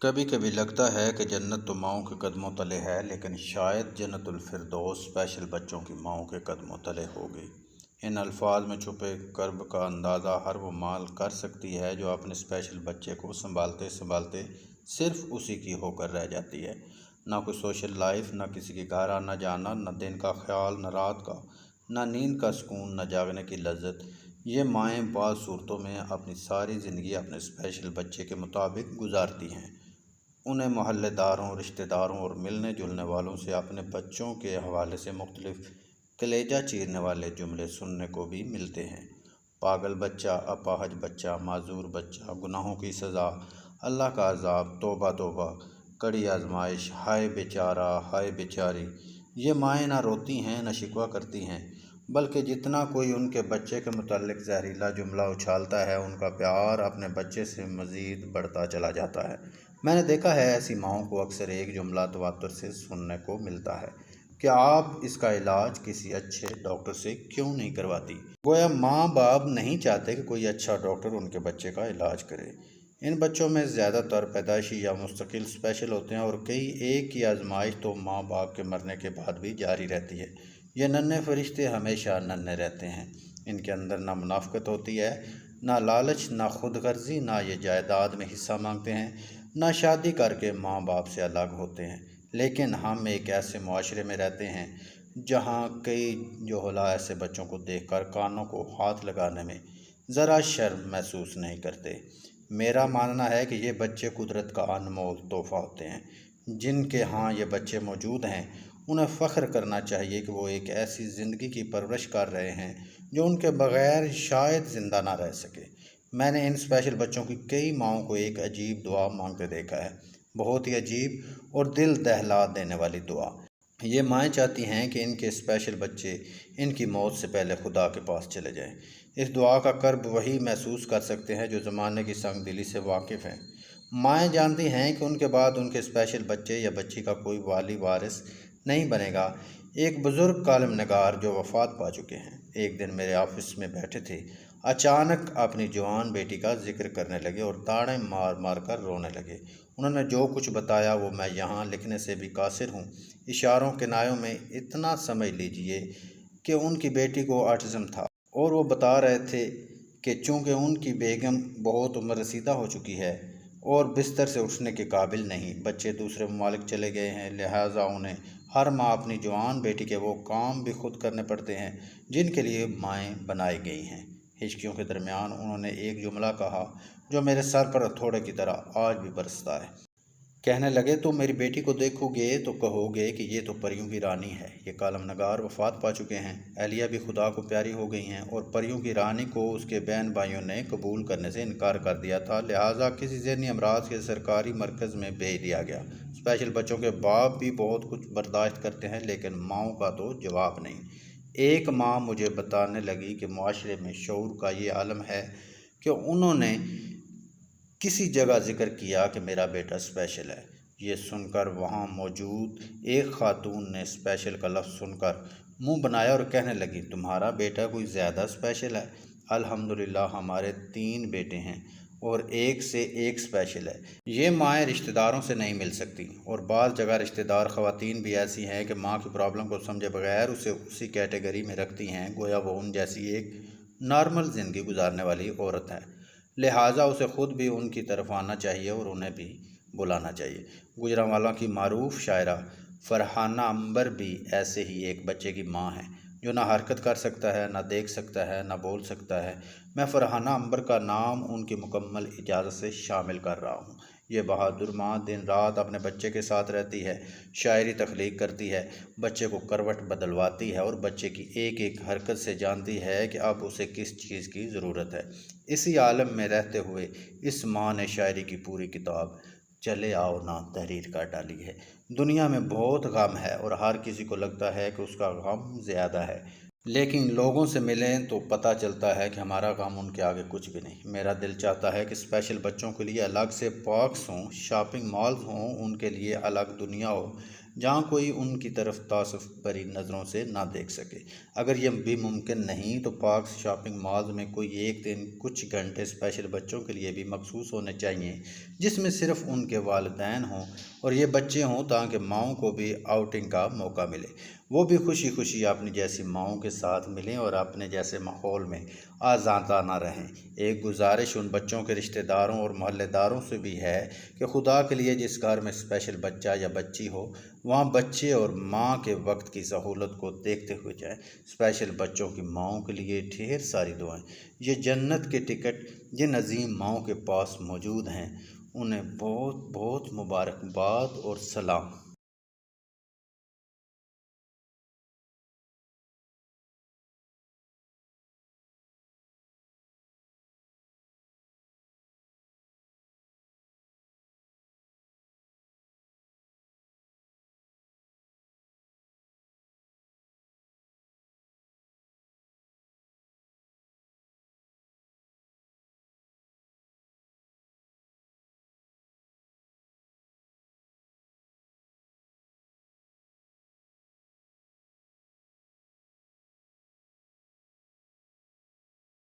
کبھی کبھی لگتا ہے کہ جنت تو ماؤں کے قدموں تلے ہے، لیکن شاید جنت الفردوس اسپیشل بچوں کی ماؤں کے قدموں تلے ہوگی۔ ان الفاظ میں چھپے کرب کا اندازہ ہر وہ ماں کر سکتی ہے جو اپنے اسپیشل بچے کو سنبھالتے سنبھالتے صرف اسی کی ہو کر رہ جاتی ہے۔ نہ کوئی سوشل لائف، نہ کسی کے گھر آنا جانا، نہ دن کا خیال، نہ رات کا، نہ نیند کا سکون، نہ جاگنے کی لذت۔ یہ مائیں بعض صورتوں میں اپنی ساری زندگی اپنے اسپیشل بچے کے مطابق گزارتی ہیں۔ انہیں محلے داروں، رشتہ داروں اور ملنے جلنے والوں سے اپنے بچوں کے حوالے سے مختلف کلیجہ چیرنے والے جملے سننے کو بھی ملتے ہیں۔ پاگل بچہ، اپاہج بچہ، معذور بچہ، گناہوں کی سزا، اللہ کا عذاب، توبہ توبہ، کڑی آزمائش، ہائے بیچارہ، ہائے بیچاری۔ یہ مائیں نہ روتی ہیں، نہ شکوہ کرتی ہیں، بلکہ جتنا کوئی ان کے بچے کے متعلق زہریلا جملہ اچھالتا ہے، ان کا پیار اپنے بچے سے مزید بڑھتا چلا جاتا ہے۔ میں نے دیکھا ہے ایسی ماؤں کو اکثر ایک جملہ تواتر سے سننے کو ملتا ہے کہ آپ اس کا علاج کسی اچھے ڈاکٹر سے کیوں نہیں کرواتی؟ گویا ماں باپ نہیں چاہتے کہ کوئی اچھا ڈاکٹر ان کے بچے کا علاج کرے۔ ان بچوں میں زیادہ تر پیدائشی یا مستقل اسپیشل ہوتے ہیں، اور کئی ایک کی آزمائش تو ماں باپ کے مرنے کے بعد بھی جاری رہتی ہے۔ یہ ننھے فرشتے ہمیشہ ننھے رہتے ہیں۔ ان کے اندر نہ منافقت ہوتی ہے، نہ لالچ، نہ خود غرضی، نہ یہ جائیداد میں حصہ مانگتے ہیں، نہ شادی کر کے ماں باپ سے الگ ہوتے ہیں۔ لیکن ہم ایک ایسے معاشرے میں رہتے ہیں جہاں کئی جوہلا ایسے بچوں کو دیکھ کر کانوں کو ہاتھ لگانے میں ذرا شرم محسوس نہیں کرتے۔ میرا ماننا ہے کہ یہ بچے قدرت کا انمول تحفہ ہوتے ہیں۔ جن کے ہاں یہ بچے موجود ہیں، انہیں فخر کرنا چاہیے کہ وہ ایک ایسی زندگی کی پرورش کر رہے ہیں جو ان کے بغیر شاید زندہ نہ رہ سکے۔ میں نے ان اسپیشل بچوں کی کئی ماؤں کو ایک عجیب دعا مانگتے دیکھا ہے، بہت ہی عجیب اور دل دہلا دینے والی دعا۔ یہ مائیں چاہتی ہیں کہ ان کے اسپیشل بچے ان کی موت سے پہلے خدا کے پاس چلے جائیں۔ اس دعا کا کرب وہی محسوس کر سکتے ہیں جو زمانے کی سنگ دلی سے واقف ہیں۔ مائیں جانتی ہیں کہ ان کے بعد ان کے اسپیشل بچے یا بچی کا کوئی والی وارث نہیں بنے گا۔ ایک بزرگ کالم نگار جو وفات پا چکے ہیں، ایک دن میرے آفس میں بیٹھے تھے، اچانک اپنی جوان بیٹی کا ذکر کرنے لگے اور تاڑیں مار مار کر رونے لگے۔ انہوں نے جو کچھ بتایا وہ میں یہاں لکھنے سے بھی قاصر ہوں۔ اشاروں کنایوں میں اتنا سمجھ لیجئے کہ ان کی بیٹی کو آٹزم تھا، اور وہ بتا رہے تھے کہ چونکہ ان کی بیگم بہت عمر رسیدہ ہو چکی ہے اور بستر سے اٹھنے کے قابل نہیں، بچے دوسرے ممالک چلے گئے ہیں، لہٰذا انہیں ہر ماہ اپنی جوان بیٹی کے وہ کام بھی خود کرنے پڑتے ہیں جن کے لیے مائیں بنائی گئی ہیں۔ ہچکیوں کے درمیان انہوں نے ایک جملہ کہا جو میرے سر پر ہتھوڑے کی طرح آج بھی برستا ہے۔ کہنے لگے، تم میری بیٹی کو دیکھو گے تو کہو گے کہ یہ تو پریوں کی رانی ہے۔ یہ کالم نگار وفات پا چکے ہیں، اہلیہ بھی خدا کو پیاری ہو گئی ہیں، اور پریوں کی رانی کو اس کے بہن بھائیوں نے قبول کرنے سے انکار کر دیا تھا، لہٰذا کسی ذہنی امراض کے سرکاری مرکز میں بھیج دیا گیا۔ اسپیشل بچوں کے باپ بھی بہت کچھ برداشت کرتے ہیں، لیکن ماؤں کا تو جواب نہیں۔ ایک ماں مجھے بتانے لگی کہ معاشرے میں شعور کا یہ عالم ہے کہ انہوں نے کسی جگہ ذکر کیا کہ میرا بیٹا اسپیشل ہے۔ یہ سن کر وہاں موجود ایک خاتون نے اسپیشل کا لفظ سن کر منہ بنایا اور کہنے لگی، تمہارا بیٹا کوئی زیادہ اسپیشل ہے؟ الحمدللہ ہمارے 3 بیٹے ہیں اور ایک سے ایک اسپیشل ہے۔ یہ مائیں رشتہ داروں سے نہیں مل سکتی، اور بعض جگہ رشتہ دار خواتین بھی ایسی ہیں کہ ماں کی پرابلم کو سمجھے بغیر اسے اسی کیٹیگری میں رکھتی ہیں گویا وہ ان جیسی ایک نارمل زندگی گزارنے والی عورت ہے، لہٰذا اسے خود بھی ان کی طرف آنا چاہیے اور انہیں بھی بلانا چاہیے۔ گوجرانوالا کی معروف شاعرہ فرحانہ عنبر بھی ایسے ہی ایک بچے کی ماں ہیں جو نہ حرکت کر سکتا ہے، نہ دیکھ سکتا ہے، نہ بول سکتا ہے۔ میں فرحانہ عنبر کا نام ان کی مکمل اجازت سے شامل کر رہا ہوں۔ یہ بہادر ماں دن رات اپنے بچے کے ساتھ رہتی ہے، شاعری تخلیق کرتی ہے، بچے کو کروٹ بدلواتی ہے اور بچے کی ایک ایک حرکت سے جانتی ہے کہ اب اسے کس چیز کی ضرورت ہے۔ اسی عالم میں رہتے ہوئے اس ماں نے شاعری کی پوری کتاب چلے آؤ نا تحریر کر ڈالی ہے۔ دنیا میں بہت غم ہے اور ہر کسی کو لگتا ہے کہ اس کا غم زیادہ ہے، لیکن لوگوں سے ملیں تو پتہ چلتا ہے کہ ہمارا غم ان کے آگے کچھ بھی نہیں۔ میرا دل چاہتا ہے کہ اسپیشل بچوں کے لیے الگ سے پارکس ہوں، شاپنگ مالز ہوں، ان کے لیے الگ دنیا ہو، جہاں کوئی ان کی طرف تعصب بھری نظروں سے نہ دیکھ سکے۔ اگر یہ بھی ممکن نہیں تو پاک شاپنگ مالز میں کوئی ایک دن کچھ گھنٹے اسپیشل بچوں کے لیے بھی مخصوص ہونے چاہیے، جس میں صرف ان کے والدین ہوں اور یہ بچے ہوں، تاکہ ماؤں کو بھی آؤٹنگ کا موقع ملے، وہ بھی خوشی خوشی اپنی جیسی ماؤں کے ساتھ ملیں اور اپنے جیسے ماحول میں آزادانہ رہیں۔ ایک گزارش ان بچوں کے رشتہ داروں اور محلے داروں سے بھی ہے کہ خدا کے لیے جس گھر میں اسپیشل بچہ یا بچی ہو، وہاں بچے اور ماں کے وقت کی سہولت کو دیکھتے ہوئے جائیں۔ اسپیشل بچوں کی ماؤں کے لیے ڈھیر ساری دعائیں۔ یہ جنت کے ٹکٹ جن عظیم ماؤں کے پاس موجود ہیں، انہیں بہت بہت مبارکباد اور سلام۔